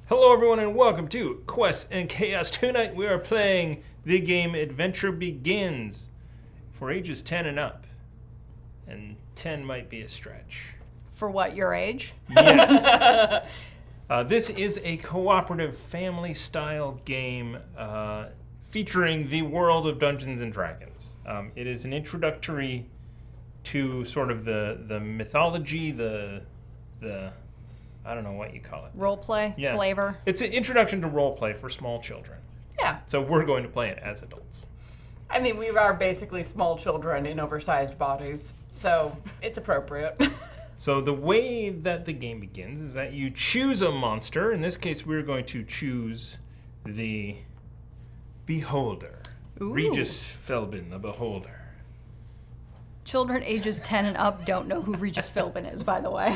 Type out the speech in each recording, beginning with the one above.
Hello everyone and welcome to Quest and Chaos. Tonight we are playing the game Adventure Begins for ages 10 and up. And 10 might be a stretch. For what, your age? Yes. This is a cooperative family-style game featuring the world of Dungeons and Dragons. It is an introductory to sort of the mythology, the I don't know what you call it. Roleplay, flavor. It's an introduction to roleplay for small children. Yeah. So we're going to play it as adults. I mean, we are basically small children in oversized bodies, so it's appropriate. So the way that the game begins is that you choose a monster. In this case, we're going to choose the Beholder. Ooh. Regis Philbin, the Beholder. Children ages 10 and up don't know who Regis Philbin is, by the way.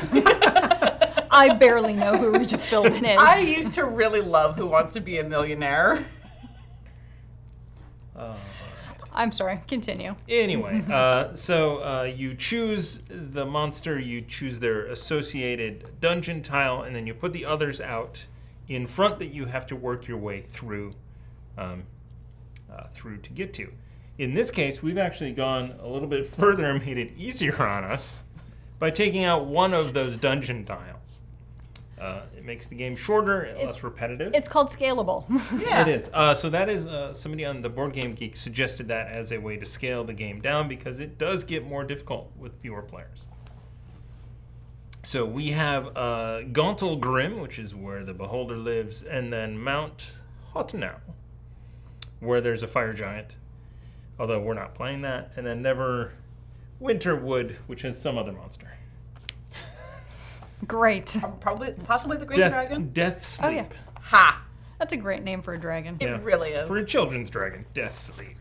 I barely know who Regis Philbin is. I used to really love Who Wants to Be a Millionaire. I'm sorry, continue. Anyway, so you choose the monster, you choose their associated dungeon tile, and then you put the others out in front that you have to work your way through to get to. In this case, we've actually gone a little bit further and made it easier on us by taking out one of those dungeon tiles. It makes the game shorter and less repetitive. It's called scalable. Yeah. It is. So that is, somebody on the Board Game Geek suggested that as a way to scale the game down because it does get more difficult with fewer players. So we have Gauntle Grim, which is where the Beholder lives, and then Mount Hottenau, where there's a fire giant, although we're not playing that, and then Winterwood, which is some other monster. Great. Possibly the Green Dragon? Death Sleep. Oh, yeah. Ha! That's a great name for a dragon. It really is. For a children's dragon, Death Sleep.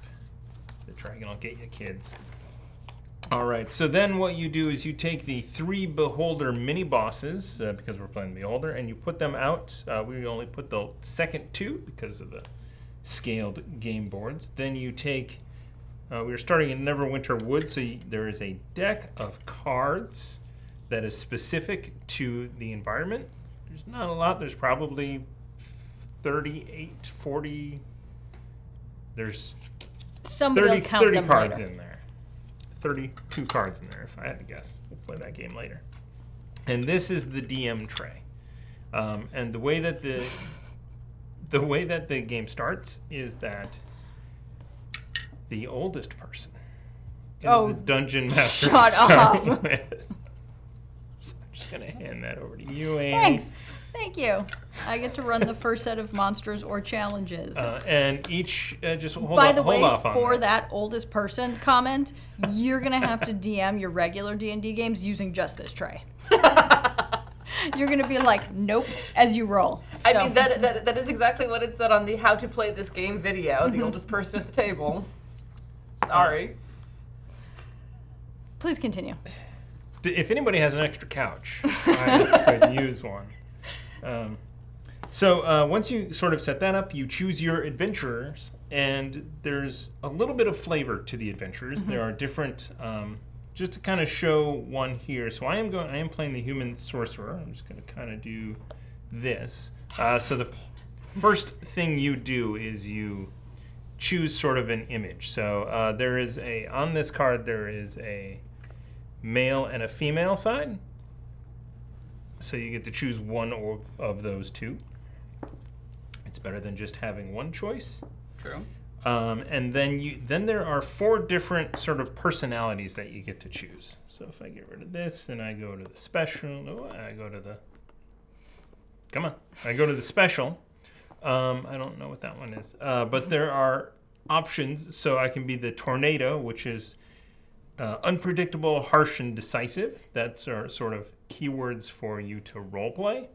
The dragon will get you, kids. All right, so then what you do is you take the 3 Beholder mini-bosses, because we're playing the Beholder, and you put them out. We only put the second 2 because of the scaled game boards. Then you take, we're starting in Neverwinter Wood, so there is a deck of cards that is specific to the environment. There's not a lot. There's probably 38, 40. There's Somebody 30, will count 30 them cards later. in there. 32 cards in there, if I had to guess. We'll play that game later. And this is the DM tray. And the way that the game starts is that the oldest person is the dungeon master. Shut up. With. So I'm just gonna hand that over to you, Amy. Thanks. Thank you. I get to run the first set of monsters or challenges. And each, just hold By off, the way, hold off on for that oldest person comment, you're going to have to DM your regular D&D games using just this tray. You're going to be like, nope, as you roll. I mean, that is exactly what it said on the How to Play This Game video, the oldest person at the table. Sorry. Please continue. If anybody has an extra couch, I could use one. So once you sort of set that up, you choose your adventurers, and there's a little bit of flavor to the adventurers. There are different, just to kind of show one here. So I am playing the human sorcerer. I'm just going to kind of do this. So the first thing you do is you choose sort of an image. So there is on this card there is a male and a female side. So you get to choose one of those two. It's better than just having one choice. True. And then there are 4 different sort of personalities that you get to choose. So if I get rid of this and I go to the special, I go to the special. I don't know what that one is. But there are options. So I can be the tornado, which is unpredictable, harsh, and decisive. That's our sort of keywords for you to roleplay.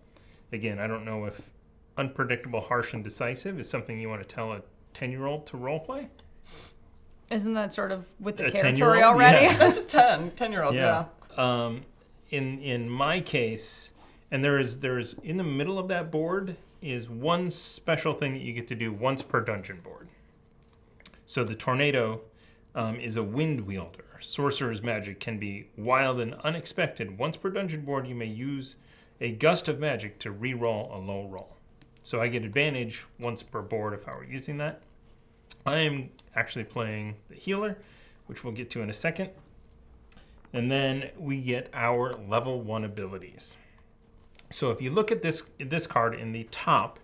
Again, I don't know if unpredictable, harsh, and decisive is something you want to tell a 10-year-old to roleplay. Isn't that sort of with the A territory 10-year-old? already? Yeah. That's just 10-year-olds, yeah. In my case, and there is in the middle of that board is one special thing that you get to do once per dungeon board. So the tornado is a wind wielder. Sorcerer's magic can be wild and unexpected. Once per dungeon board, you may use a gust of magic to re-roll a low roll. So I get advantage once per board if I were using that. I am actually playing the healer, which we'll get to in a second. And then we get our level 1 abilities. So if you look at this card, in the top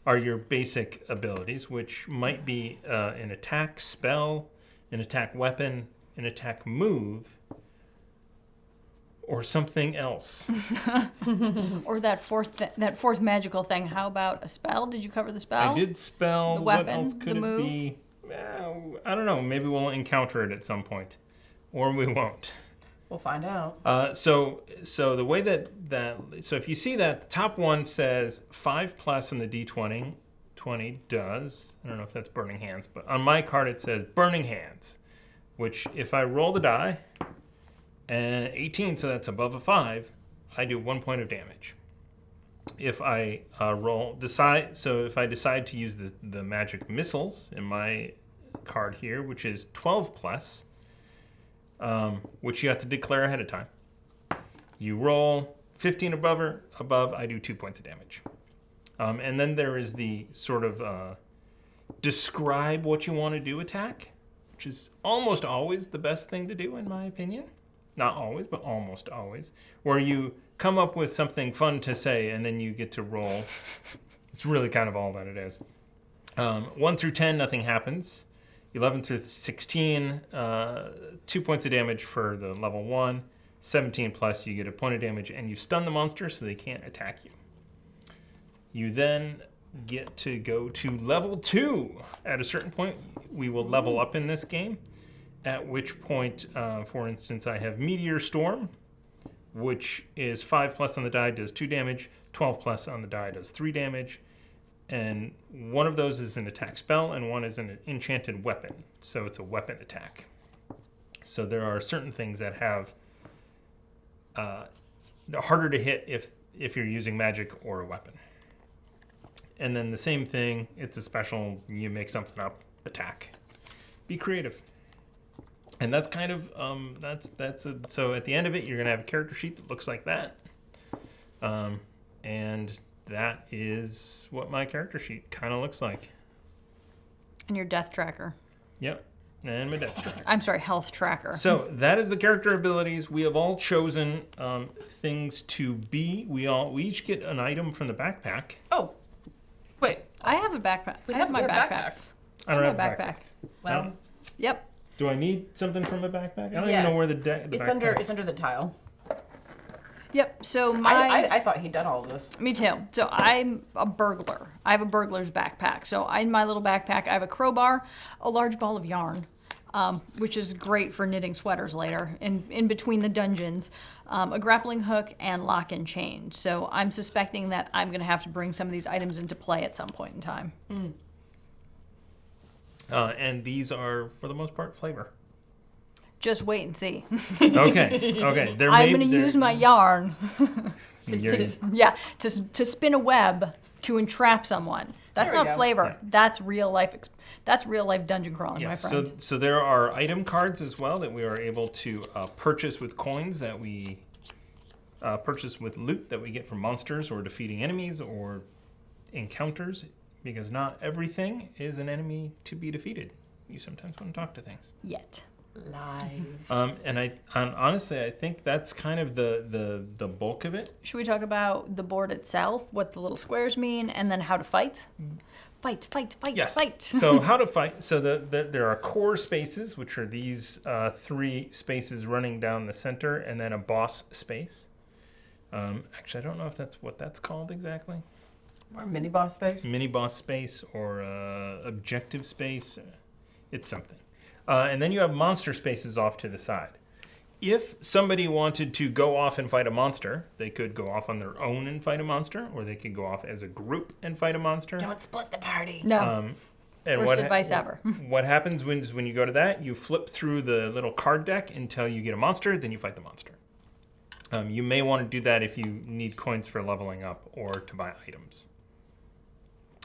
are your basic abilities, which might be an attack spell, an attack weapon, an attack move, or something else. Or that fourth magical thing. How about a spell? Did you cover the spell? I did spell. The weapon, what else could the it move? be? I don't know. Maybe we'll encounter it at some point, or we won't. We'll find out. So the way so if you see that, the top one says 5+ on the D20. 20 does. I don't know if that's Burning Hands, but on my card it says Burning Hands, which if I roll the die, and 18, so that's above a 5, I do 1 point of damage. If I decide to use the magic missiles in my card here, which is 12+, which you have to declare ahead of time. You roll 15 above, I do 2 points of damage. And then there is the sort of describe what you want to do attack, which is almost always the best thing to do in my opinion. Not always, but almost always, where you come up with something fun to say and then you get to roll. It's really kind of all that it is. 1 through 10, nothing happens. 11 through 16, 2 points of damage for the level 1. 17+, you get a point of damage, and you stun the monster so they can't attack you. You then get to go to level 2. At a certain point, we will level up in this game, at which point, for instance, I have Meteor Storm, which is 5+ on the die, does 2 damage, 12+ on the die does 3 damage, and one of those is an attack spell, and one is an enchanted weapon, so it's a weapon attack. So there are certain things that have harder to hit if you're using magic or a weapon. And then the same thing, it's a special, you make something up, attack. Be creative. And that's kind of, so at the end of it, you're going to have a character sheet that looks like that. And that is what my character sheet kind of looks like. And your death tracker. Yep, and my death tracker. I'm sorry, health tracker. So that is the character abilities. We have all chosen things to be. We each get an item from the backpack. Oh, wait. I have a backpack. I have my backpacks. I don't have a backpack. Well, Yep. Do I need something from the backpack? I don't even Yes. know where the backpack. It's under the tile. Yep. So my. I thought he'd done all of this. Me too. So I'm a burglar. I have a burglar's backpack. So in my little backpack, I have a crowbar, a large ball of yarn, which is great for knitting sweaters later in between the dungeons, a grappling hook, and lock and chain. So I'm suspecting that I'm going to have to bring some of these items into play at some point in time. And these are, for the most part, flavor. Just wait and see. Okay. I'm going to use my yarn, You're- to spin a web to entrap someone. That's There we not go. flavor. Yeah. That's real life. That's real life dungeon crawling, my Yes, friend. so there are item cards as well that we are able to purchase with coins that we purchase with loot that we get from monsters or defeating enemies or encounters, because not everything is an enemy to be defeated. You sometimes want to talk to things. Yet. Lies. And honestly, I think that's kind of the bulk of it. Should we talk about the board itself, what the little squares mean, and then how to fight? Fight, Yes. fight. So how to fight. So there are core spaces, which are these 3 spaces running down the center, and then a boss space. Actually, I don't know if that's what that's called exactly. Or mini boss space. Mini boss space or objective space. It's something. And then you have monster spaces off to the side. If somebody wanted to go off and fight a monster, they could go off on their own and fight a monster, or they could go off as a group and fight a monster. Don't split the party. No. And Worst advice ever. What happens when you go to that, you flip through the little card deck until you get a monster, then you fight the monster. You may want to do that if you need coins for leveling up or to buy items.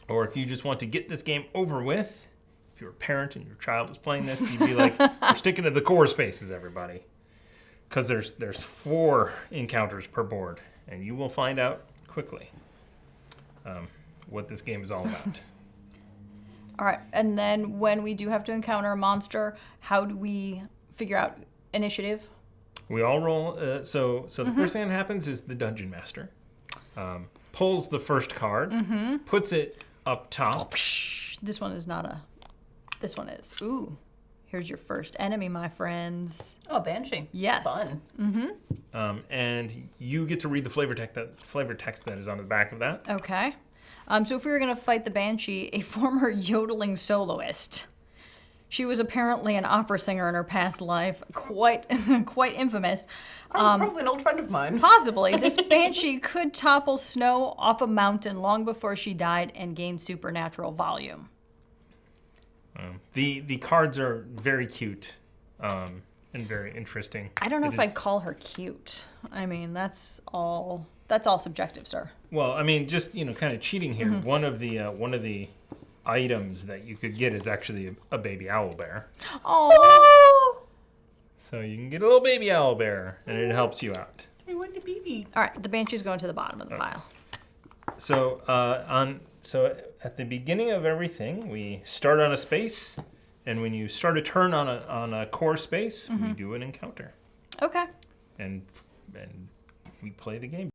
Or if you just want to get this game over with, if you're a parent and your child is playing this, you'd be like, we're sticking to the core spaces, everybody. Because there's 4 encounters per board, and you will find out quickly what this game is all about. All right, and then when we do have to encounter a monster, how do we figure out initiative? We all roll. So the first thing that happens is the dungeon master pulls the first card, puts it up top. This one is not a. This one is. Ooh, here's your first enemy, my friends. Oh, Banshee. Yes. Fun. And you get to read the flavor text that is on the back of that. Okay. So if we were going to fight the Banshee, a former yodeling soloist. She was apparently an opera singer in her past life, quite infamous. Probably an old friend of mine. Possibly. This Banshee could topple snow off a mountain long before she died and gain supernatural volume. The cards are very cute and very interesting. I don't know if I'd call her cute. I mean, that's all subjective, sir. Well, I mean, just kind of cheating here. One of the items that you could get is actually a baby owl bear. Oh. So you can get a little baby owl bear, and it helps you out. I want the baby. All right, the Banshee's going to the bottom of the pile. So at the beginning of everything, we start on a space, and when you start a turn on a core space, we do an encounter, Okay. and we play the game.